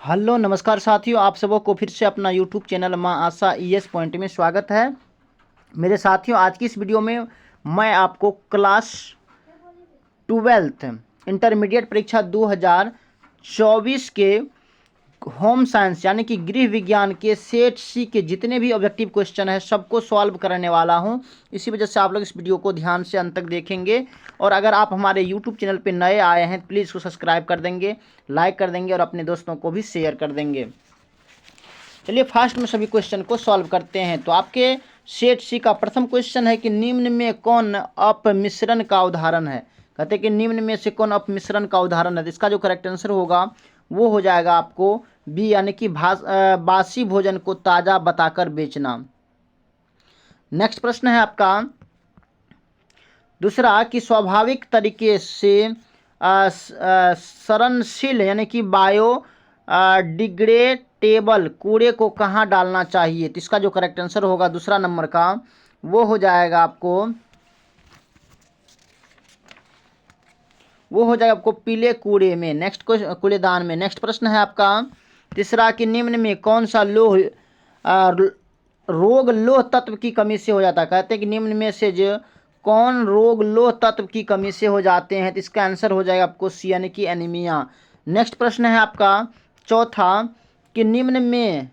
Hello नमस्कार साथियों, आप सबों को फिर से अपना यूट्यूब चैनल माँ आशा ईएस पॉइंट में स्वागत है। मेरे साथियों, आज की इस वीडियो में मैं आपको क्लास 12th इंटरमीडिएट परीक्षा 2024 के होम साइंस यानी कि गृह विज्ञान के सेट सी के जितने भी ऑब्जेक्टिव क्वेश्चन है सबको सॉल्व करने वाला हूं। इसी वजह से आप लोग इस वीडियो को ध्यान से अंत तक देखेंगे। और अगर आप हमारे यूट्यूब चैनल पर नए आए हैं प्लीज़ इसको सब्सक्राइब कर देंगे, लाइक कर देंगे और अपने दोस्तों को भी शेयर कर देंगे। चलिए फास्ट में सभी क्वेश्चन को सॉल्व करते हैं। तो आपके सेट सी का प्रथम क्वेश्चन है कि निम्न में कौन अपमिश्रण का उदाहरण है। कहते हैं कि निम्न में से कौन अपमिश्रण का उदाहरण है। तो इसका जो करेक्ट आंसर होगा वो हो जाएगा आपको बी, यानी कि बासी भोजन को ताज़ा बताकर बेचना। नेक्स्ट प्रश्न है आपका दूसरा कि स्वाभाविक तरीके से सड़नशील यानी कि बायो डिग्रेडेबल कूड़े को कहाँ डालना चाहिए। तो इसका जो करेक्ट आंसर होगा दूसरा नंबर का वो हो जाएगा आपको पीले कूड़े में, नेक्स्ट कूड़ेदान में। नेक्स्ट प्रश्न है आपका तीसरा कि निम्न में कौन सा रोग लोह तत्व की कमी से हो जाता है। कहते हैं कि निम्न में से जो कौन रोग लोह तत्व की कमी से हो जाते हैं। तो इसका आंसर हो जाएगा आपको सी, यानी कि एनीमिया। नेक्स्ट प्रश्न है आपका चौथा कि निम्न में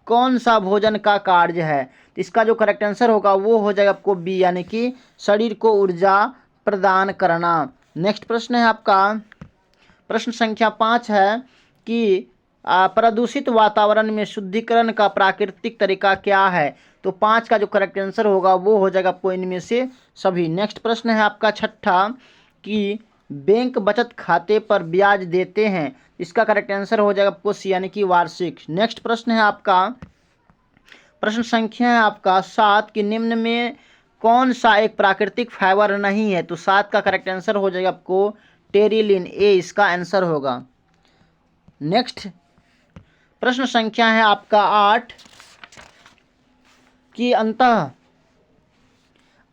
कौन सा भोजन का कार्य है। तो इसका जो करेक्ट आंसर होगा वो हो जाएगा आपको बी, यानी कि शरीर को ऊर्जा प्रदान करना। नेक्स्ट प्रश्न है आपका प्रश्न संख्या 5 है कि प्रदूषित वातावरण में शुद्धिकरण का प्राकृतिक तरीका क्या है। तो 5 का जो करेक्ट आंसर होगा वो हो जाएगा आपको इनमें से सभी। नेक्स्ट प्रश्न है आपका छठा कि बैंक बचत खाते पर ब्याज देते हैं। इसका करेक्ट आंसर हो जाएगा आपको सी, यानी कि वार्षिक। नेक्स्ट प्रश्न है आपका प्रश्न संख्या है आपका 7 कि निम्न में कौन सा एक प्राकृतिक फाइबर नहीं है। तो 7 का करेक्ट आंसर हो जाएगा आपको टेरिलिन, ए इसका आंसर होगा। नेक्स्ट प्रश्न संख्या है आपका 8 कि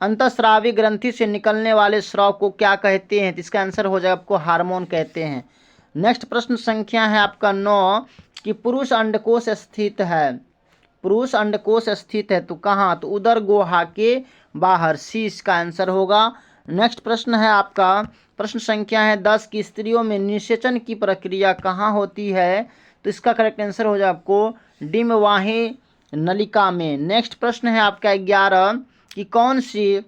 अंतःस्रावी ग्रंथि से निकलने वाले स्राव को क्या कहते हैं। तो इसका आंसर हो जाएगा आपको हार्मोन कहते हैं। नेक्स्ट प्रश्न संख्या है आपका 9 कि पुरुष अंडकोश स्थित है तो कहाँ। तो उदर गुहा के बाहर, सी इसका आंसर होगा। नेक्स्ट प्रश्न है आपका प्रश्न संख्या है 10 कि स्त्रियों में निषेचन की प्रक्रिया कहाँ होती है। तो इसका करेक्ट आंसर हो जाएगा आपको डिम्बवाही नलिका में। नेक्स्ट प्रश्न है आपका 11 कि कौन सी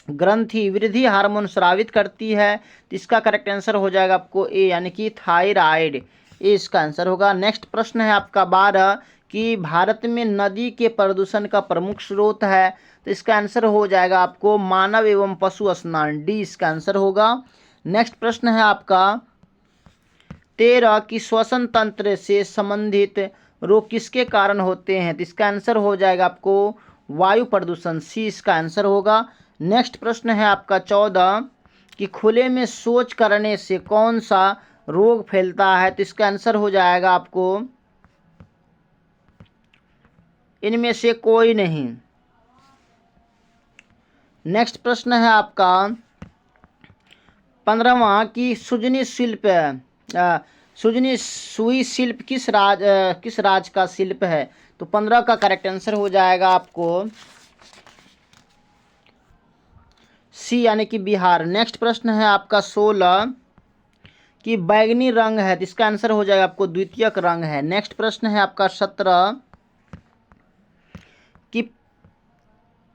ग्रंथि वृद्धि हार्मोन स्रावित करती है। तो इसका करेक्ट आंसर हो जाएगा आपको ए, यानी कि थायराइड, ए इसका आंसर होगा। नेक्स्ट प्रश्न है आपका 12 कि भारत में नदी के प्रदूषण का प्रमुख स्रोत है। तो इसका आंसर हो जाएगा आपको मानव एवं पशु स्नान, डी इसका आंसर होगा। नेक्स्ट प्रश्न है आपका 13 कि श्वसन तंत्र से संबंधित रोग किसके कारण होते हैं। तो इसका आंसर हो जाएगा आपको वायु प्रदूषण, सी इसका आंसर होगा। नेक्स्ट प्रश्न है आपका 14 कि खुले में शौच करने से कौन सा रोग फैलता है। तो इसका आंसर हो जाएगा आपको इनमें से कोई नहीं। नेक्स्ट प्रश्न है आपका 15वां कि सुजनी सुई शिल्प किस राज का शिल्प है। तो 15 का करेक्ट आंसर हो जाएगा आपको सी, यानी कि बिहार। नेक्स्ट प्रश्न है आपका 16 कि बैगनी रंग है। तो इसका आंसर हो जाएगा आपको द्वितीयक रंग है। नेक्स्ट प्रश्न है आपका 17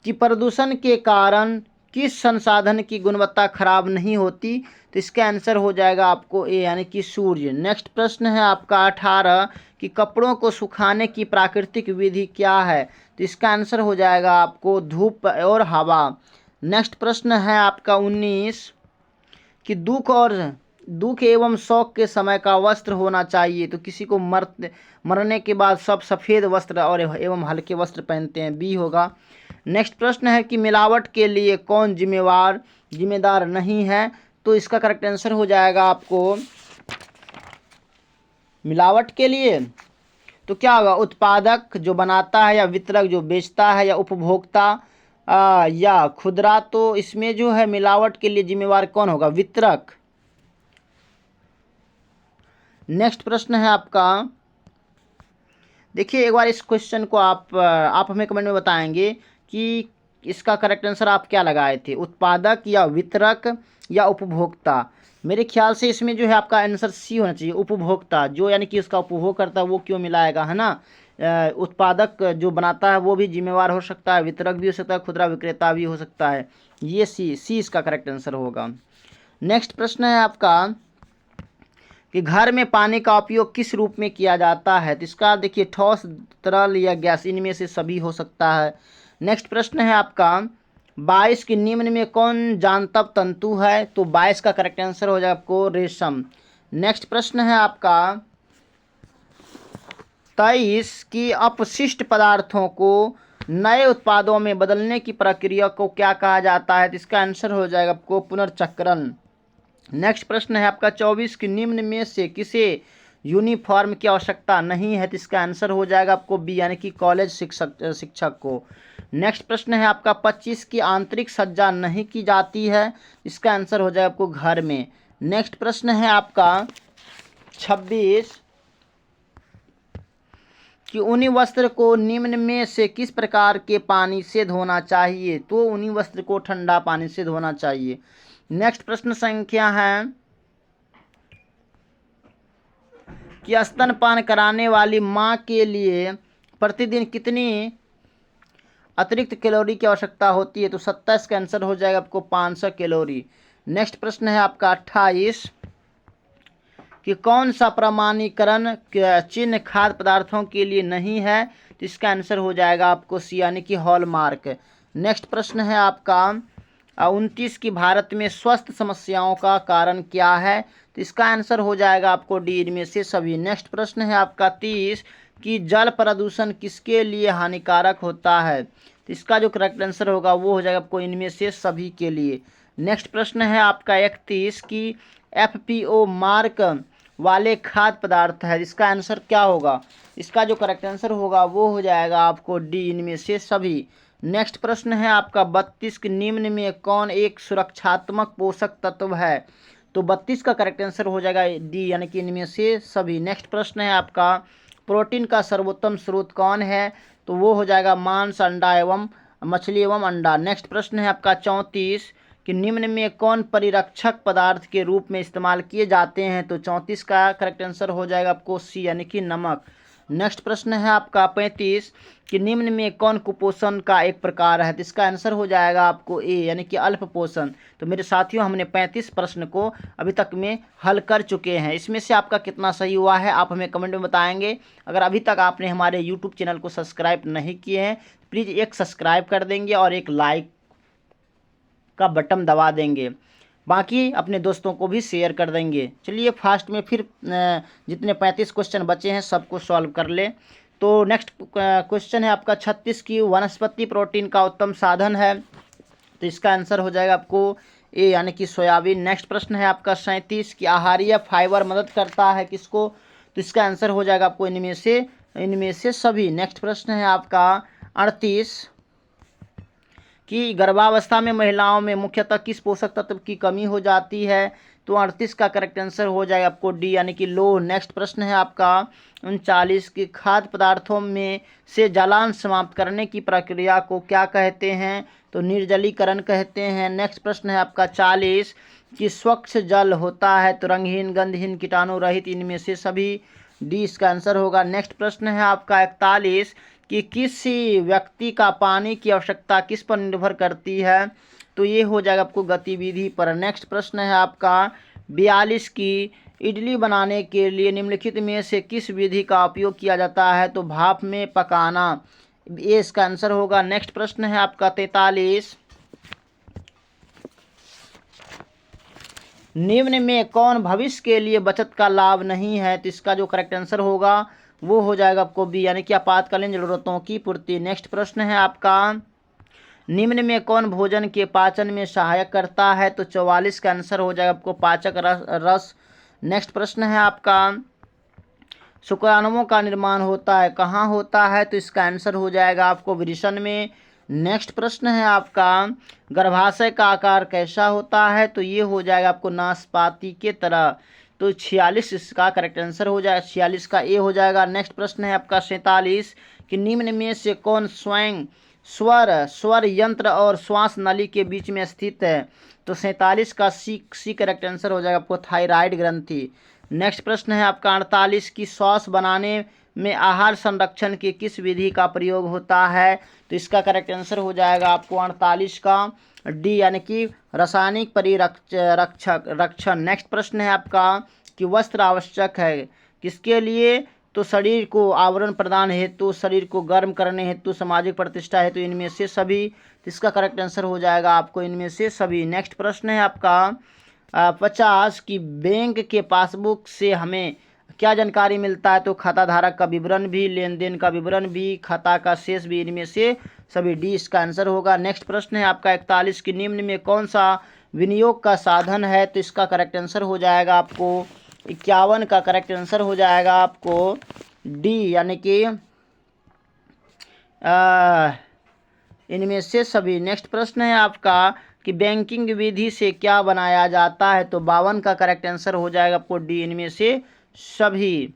कि प्रदूषण के कारण किस संसाधन की गुणवत्ता खराब नहीं होती। तो इसका आंसर हो जाएगा आपको ए, यानी कि सूर्य। नेक्स्ट प्रश्न है आपका 18 कि कपड़ों को सुखाने की प्राकृतिक विधि क्या है। तो इसका आंसर हो जाएगा आपको धूप और हवा। नेक्स्ट प्रश्न है आपका 19 कि दुख एवं शौक के समय का वस्त्र होना चाहिए। तो किसी को मरने के बाद सब सफ़ेद वस्त्र और एवं हल्के वस्त्र पहनते हैं, बी होगा। नेक्स्ट प्रश्न है कि मिलावट के लिए कौन जिम्मेदार नहीं है। तो इसका करेक्ट आंसर हो जाएगा आपको मिलावट के लिए तो क्या होगा उत्पादक जो बनाता है, या वितरक जो बेचता है, या उपभोक्ता या खुदरा। तो इसमें जो है मिलावट के लिए जिम्मेवार कौन होगा, वितरक। नेक्स्ट प्रश्न है आपका देखिए एक बार इस क्वेश्चन को आप हमें कमेंट में बताएंगे कि इसका करेक्ट आंसर आप क्या लगाए थे, उत्पादक या वितरक या उपभोक्ता। मेरे ख्याल से इसमें जो है आपका आंसर सी होना चाहिए, उपभोक्ता, जो यानी कि उसका उपभोग करता है वो क्यों मिलाएगा, है ना। उत्पादक जो बनाता है वो भी जिम्मेवार हो सकता है, वितरक भी हो सकता है, खुदरा विक्रेता भी हो सकता है। ये सी इसका करेक्ट आंसर होगा। नेक्स्ट प्रश्न है आपका कि घर में पानी का उपयोग किस रूप में किया जाता है। तो इसका देखिए ठोस, तरल या गैस, इनमें से सभी हो सकता है। नेक्स्ट प्रश्न है आपका 22 के निम्न में कौन जानतब तंतु है। तो 22 का करेक्ट आंसर हो जाएगा आपको रेशम। नेक्स्ट प्रश्न है आपका 23 की अपशिष्ट पदार्थों को नए उत्पादों में बदलने की प्रक्रिया को क्या कहा जाता है। तो इसका आंसर हो जाएगा आपको पुनर्चक्रण। नेक्स्ट प्रश्न है आपका 24 की निम्न में से किसे यूनिफॉर्म की आवश्यकता नहीं है। तो इसका आंसर हो जाएगा आपको बी, यानी कि कॉलेज शिक्षक को। नेक्स्ट प्रश्न है आपका 25 की आंतरिक सज्जा नहीं की जाती है। इसका आंसर हो जाएगा आपको घर में। नेक्स्ट प्रश्न है आपका 26 कि ऊनी वस्त्र को निम्न में से किस प्रकार के पानी से धोना चाहिए। तो ऊनी वस्त्र को ठंडा पानी से धोना चाहिए। नेक्स्ट प्रश्न संख्या है कि स्तनपान कराने वाली मां के लिए प्रतिदिन कितनी अतिरिक्त कैलोरी की आवश्यकता होती है। तो 27 का आंसर हो जाएगा आपको 500 कैलोरी। नेक्स्ट प्रश्न है आपका 28 कि कौन सा प्रमाणीकरण चिन्ह खाद्य पदार्थों के लिए नहीं है। तो इसका आंसर हो जाएगा आपको सी, यानी कि हॉलमार्क। नेक्स्ट प्रश्न है आपका 29 की भारत में स्वास्थ्य समस्याओं का कारण क्या है। तो इसका आंसर हो जाएगा आपको डी, इनमें से सभी। नेक्स्ट प्रश्न है आपका 30 कि जल प्रदूषण किसके लिए हानिकारक होता है। तो इसका जो करेक्ट आंसर होगा वो हो जाएगा आपको इनमें से सभी के लिए। नेक्स्ट प्रश्न है आपका 31 की FPO मार्क वाले खाद्य पदार्थ है। इसका आंसर क्या होगा। इसका जो करेक्ट आंसर होगा वो हो जाएगा आपको डी, इनमें से सभी। नेक्स्ट प्रश्न है आपका 32 के निम्न में कौन एक सुरक्षात्मक पोषक तत्व है। तो 32 का करेक्ट आंसर हो जाएगा डी, यानी कि इनमें से सभी। नेक्स्ट प्रश्न है आपका प्रोटीन का सर्वोत्तम स्रोत कौन है। तो वो हो जाएगा मांस, अंडा एवं मछली एवं अंडा। नेक्स्ट प्रश्न है आपका 34 कि निम्न में कौन परिरक्षक पदार्थ के रूप में इस्तेमाल किए जाते हैं। तो 34 का करेक्ट आंसर हो जाएगा आपको सी, यानी कि नमक। नेक्स्ट प्रश्न है आपका 35 कि निम्न में कौन कुपोषण का एक प्रकार है। तो इसका आंसर हो जाएगा आपको ए, यानी कि अल्प पोषण। तो मेरे साथियों हमने 35 प्रश्न को अभी तक में हल कर चुके हैं। इसमें से आपका कितना सही हुआ है आप हमें कमेंट में बताएंगे। अगर अभी तक आपने हमारे यूट्यूब चैनल को सब्सक्राइब नहीं किए हैं प्लीज़ एक सब्सक्राइब कर देंगे और एक लाइक का बटन दबा देंगे, बाकी अपने दोस्तों को भी शेयर कर देंगे। चलिए फास्ट में फिर जितने 35 क्वेश्चन बचे हैं सबको सॉल्व कर ले। तो नेक्स्ट क्वेश्चन है आपका 36 की वनस्पति प्रोटीन का उत्तम साधन है। तो इसका आंसर हो जाएगा आपको ए, यानी कि सोयाबीन। नेक्स्ट प्रश्न है आपका 37 की आहारीय फाइबर मदद करता है किसको। तो इसका आंसर हो जाएगा आपको इनमें से सभी। नेक्स्ट प्रश्न है आपका 38 कि गर्भावस्था में महिलाओं में मुख्यतः किस पोषक तत्व की कमी हो जाती है। तो 38 का करेक्ट आंसर हो जाएगा आपको डी, यानी कि लो। नेक्स्ट प्रश्न है आपका 39 की खाद्य पदार्थों में से जलांश समाप्त करने की प्रक्रिया को क्या कहते हैं। तो निर्जलीकरण कहते हैं। नेक्स्ट प्रश्न है आपका 40 कि स्वच्छ जल होता है तो रंगहीन, गंधहीन, कीटाणु रहित, इनमें से सभी। डी इसका आंसर होगा। नेक्स्ट प्रश्न है आपका 41 कि किसी व्यक्ति का पानी की आवश्यकता किस पर निर्भर करती है। तो ये हो जाएगा आपको गतिविधि पर। नेक्स्ट प्रश्न है आपका 42 की इडली बनाने के लिए निम्नलिखित में से किस विधि का उपयोग किया जाता है। तो भाप में पकाना, ये इसका आंसर होगा। नेक्स्ट प्रश्न है आपका 43 निम्न में कौन भविष्य के लिए बचत का लाभ नहीं है। तो इसका जो करेक्ट आंसर होगा वो हो जाएगा आपको बी, यानी कि आपातकालीन जरूरतों की पूर्ति। नेक्स्ट प्रश्न है आपका निम्न में कौन भोजन के पाचन में सहायक करता है। तो 44 का आंसर हो जाएगा आपको पाचक रस। नेक्स्ट प्रश्न है आपका शुक्राणुओं का निर्माण होता है कहाँ होता है। तो इसका आंसर हो जाएगा आपको वृषण में। नेक्स्ट प्रश्न है आपका गर्भाशय का आकार कैसा होता है। तो ये हो जाएगा आपको नाशपाती के तरह। तो 46 इसका करेक्ट आंसर हो जाएगा, 46 का ए हो जाएगा। नेक्स्ट प्रश्न है आपका 47 कि निम्न में से कौन स्वर यंत्र और श्वास नली के बीच में स्थित है? तो 47 का सी करेक्ट आंसर हो जाएगा आपको, थायराइड ग्रंथि। नेक्स्ट प्रश्न है आपका 48 की सॉस बनाने में आहार संरक्षण की किस विधि का प्रयोग होता है? तो इसका करेक्ट आंसर हो जाएगा आपको 48 का डी, यानी कि रासायनिक रक्षण। नेक्स्ट प्रश्न है आपका कि वस्त्र आवश्यक है किसके लिए? तो शरीर को आवरण प्रदान हेतु, शरीर को गर्म करने हेतु, सामाजिक प्रतिष्ठा हेतु, इनमें से सभी। तो इसका करेक्ट आंसर हो जाएगा आपको इनमें से सभी। नेक्स्ट प्रश्न है आपका 50 की बैंक के पासबुक से हमें क्या जानकारी मिलता है? तो खाता धारक का विवरण भी, लेन देन का विवरण भी, खाता का शेष भी, इनमें से सभी। डी इसका आंसर होगा। नेक्स्ट प्रश्न है आपका 41 की निम्न में कौन सा विनियोग का साधन है? तो इसका करेक्ट आंसर हो जाएगा आपको 51 का करेक्ट आंसर हो जाएगा आपको डी, यानी कि इनमें से सभी। नेक्स्ट प्रश्न है आपका कि बैंकिंग विधि से क्या बनाया जाता है? तो 52 का करेक्ट आंसर हो जाएगा आपको डी, इनमें से सभी,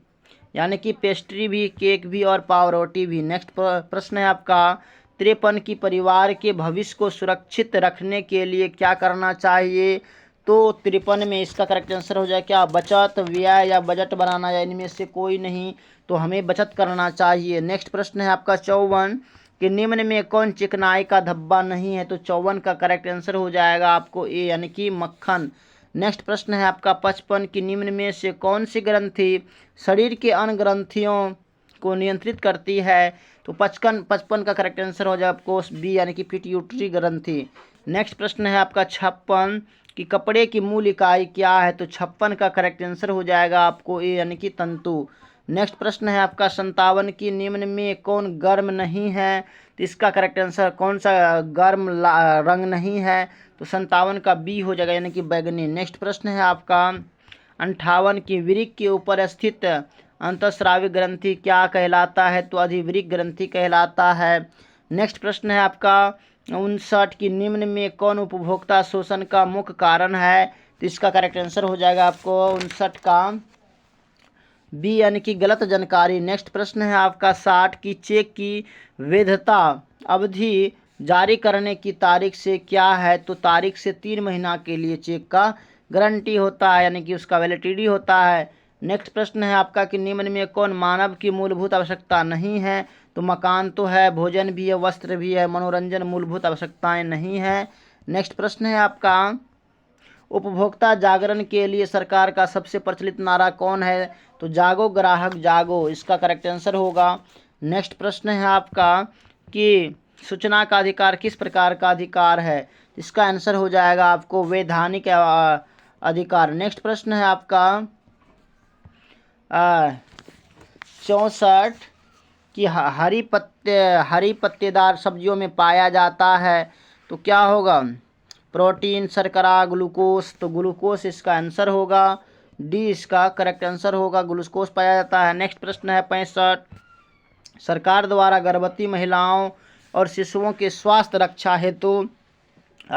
यानी कि पेस्ट्री भी, केक भी और पावरोटी भी। नेक्स्ट प्रश्न है आपका 53 की परिवार के भविष्य को सुरक्षित रखने के लिए क्या करना चाहिए? तो 53 में इसका करेक्ट आंसर हो जाए क्या? बचत, व्यय या बजट बनाना, या इनमें से कोई नहीं, तो हमें बचत करना चाहिए। नेक्स्ट प्रश्न है आपका 54 कि निम्न में कौन चिकनाई का धब्बा नहीं है? तो 54 का करेक्ट आंसर हो जाएगा आपको ए, यानी कि मक्खन। नेक्स्ट प्रश्न है आपका 55 की निम्न में से कौन सी ग्रंथि शरीर के अन्य ग्रंथियों को नियंत्रित करती है? तो 55 का करेक्ट आंसर हो जाएगा आपको बी, यानी कि पिट्यूटरी ग्रंथि। नेक्स्ट प्रश्न है आपका 56 कि कपड़े की मूल इकाई क्या है? तो 56 का करेक्ट आंसर हो जाएगा आपको ए, यानी कि तंतु। नेक्स्ट प्रश्न है आपका 57 की निम्न में कौन गर्म नहीं है? तो इसका करेक्ट आंसर कौन सा गर्म रंग नहीं है? तो 57 का बी हो जाएगा, यानी कि बैगनी। नेक्स्ट प्रश्न है आपका 58 की वृक्क के ऊपर स्थित अंतःस्रावी ग्रंथि क्या कहलाता है? तो अधिवृक्क ग्रंथि कहलाता है। नेक्स्ट प्रश्न है आपका 59 की निम्न में कौन उपभोक्ता शोषण का मुख्य कारण है? तो इसका करेक्ट आंसर हो जाएगा आपको 59 का बी, यानी कि गलत जानकारी। नेक्स्ट प्रश्न है आपका 60 की चेक की वैधता अवधि जारी करने की तारीख से क्या है? तो तारीख से 3 महीना के लिए चेक का गारंटी होता है, यानी कि उसका वैलिडिटी होता है। नेक्स्ट प्रश्न है आपका कि निम्न में कौन मानव की मूलभूत आवश्यकता नहीं है? तो मकान तो है, भोजन भी है, वस्त्र भी है, मनोरंजन मूलभूत आवश्यकताएं नहीं है। नेक्स्ट प्रश्न है आपका उपभोक्ता जागरण के लिए सरकार का सबसे प्रचलित नारा कौन है? तो जागो ग्राहक जागो, इसका करेक्ट आंसर होगा। नेक्स्ट प्रश्न है आपका कि सूचना का अधिकार किस प्रकार का अधिकार है? इसका आंसर हो जाएगा आपको वैधानिक अधिकार। नेक्स्ट प्रश्न है आपका 64 कि हरी पत्तेदार सब्जियों में पाया जाता है, तो क्या होगा? प्रोटीन, शर्करा, ग्लूकोज। तो ग्लूकोज इसका आंसर होगा डी, इसका करेक्ट आंसर होगा, ग्लूकोज पाया जाता है। नेक्स्ट प्रश्न है 65 सरकार द्वारा गर्भवती महिलाओं और शिशुओं के स्वास्थ्य रक्षा हेतु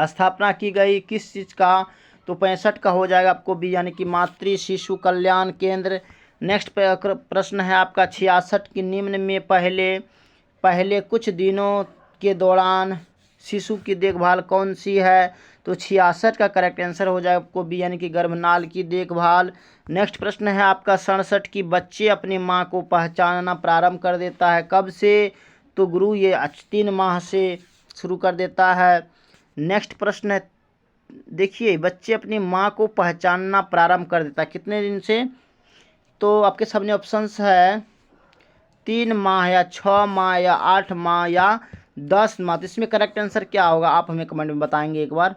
स्थापना की गई किस चीज़ का? तो 65 का हो जाएगा आपको बी, यानी कि मातृ शिशु कल्याण केंद्र। नेक्स्ट प्रश्न है आपका 66 की निम्न में पहले कुछ दिनों के दौरान शिशु की देखभाल कौन सी है? तो 66 का करेक्ट आंसर हो जाएगा आपको बी, यानी कि गर्भनाल की देखभाल। नेक्स्ट प्रश्न है आपका 67 की बच्चे अपनी माँ को पहचानना प्रारंभ कर देता है कब से? तो गुरु ये 3 माह से शुरू कर देता है। नेक्स्ट प्रश्न है देखिए, बच्चे अपनी माँ को पहचानना प्रारंभ कर देता है कितने दिन से? तो आपके सामने ऑप्शंस है 3 माह या 6 माह या 8 माह या 10 माह। तो इसमें करेक्ट आंसर क्या होगा आप हमें कमेंट में बताएंगे एक बार।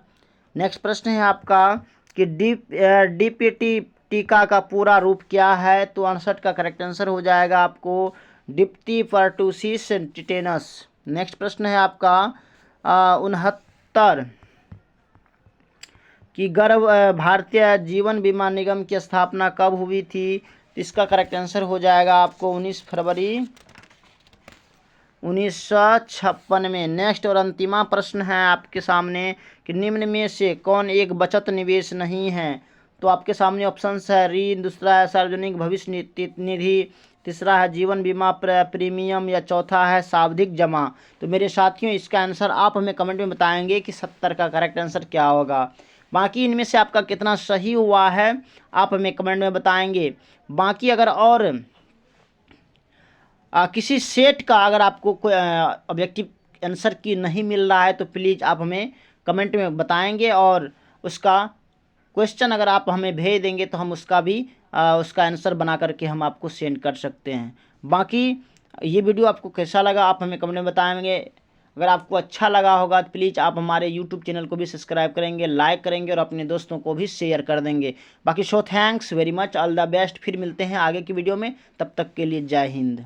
नेक्स्ट प्रश्न है आपका कि डीपीटी टीका का पूरा रूप क्या है? तो 68 का करेक्ट आंसर हो जाएगा आपको डिप्टी पर्टूसिस टिटेनस। नेक्स्ट प्रश्न है आपका 69 कि भारतीय जीवन बीमा निगम की स्थापना कब हुई थी? इसका करेक्ट आंसर हो जाएगा आपको 19 फरवरी 1956 में। नेक्स्ट और अंतिमा प्रश्न है आपके सामने कि निम्न में से कौन एक बचत निवेश नहीं है? तो आपके सामने ऑप्शंस है ऋण, दूसरा है सार्वजनिक भविष्य निधि, तीसरा है जीवन बीमा प्रीमियम, या चौथा है सावधिक जमा। तो मेरे साथियों इसका आंसर आप हमें कमेंट में बताएंगे कि 70 का करेक्ट आंसर क्या होगा। बाकी इनमें से आपका कितना सही हुआ है आप हमें कमेंट में बताएंगे। बाकी अगर और किसी सेट का अगर आपको कोई ऑब्जेक्टिव आंसर की नहीं मिल रहा है तो प्लीज़ आप हमें कमेंट में बताएंगे, और उसका क्वेश्चन अगर आप हमें भेज देंगे तो हम उसका भी उसका आंसर बना करके हम आपको सेंड कर सकते हैं। बाकी ये वीडियो आपको कैसा लगा आप हमें कमेंट में बताएंगे। अगर आपको अच्छा लगा होगा तो प्लीज़ आप हमारे यूट्यूब चैनल को भी सब्सक्राइब करेंगे, लाइक करेंगे और अपने दोस्तों को भी शेयर कर देंगे। बाकी thanks very much, all the best. फिर मिलते हैं आगे की वीडियो में, तब तक के लिए जय हिंद।